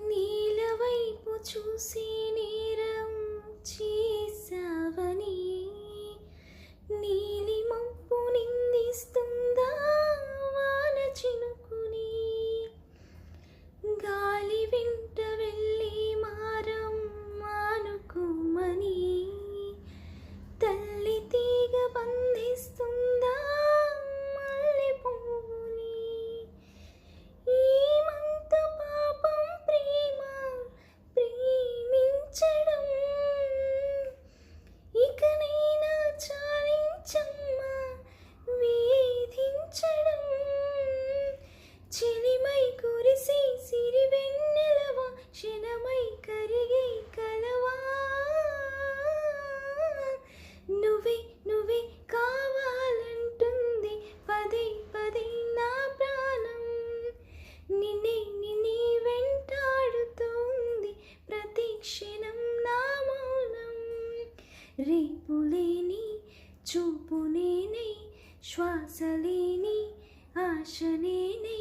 నీలవైపు చూసి నేరం చేసావని నీలి మబ్బు నిందిస్తుందా వాన చినుకుని గాలి వెంట వెళ్ళి మారం మానుకోమని తల్లి తీగ బంధిస్తుందా మల్లె పువ్వుని ఏమంత పాపం ప్రేమ ప్రేమించడం ఇకనైనా చాలించమ్మా వేధించడం చెలిమై కురిసి సిరివెన్నెలవా క్షణమై కరిగే కలవా నువ్వే నువ్వే కావాలంటుంది పదే పదే నా ప్రాణం నిన్నే నిన్నే వెంటాడుతోంది ప్రతి క్షణం నా మౌనం రేపులేని చూపునేనే శ్వాసలేని ఆశనేనే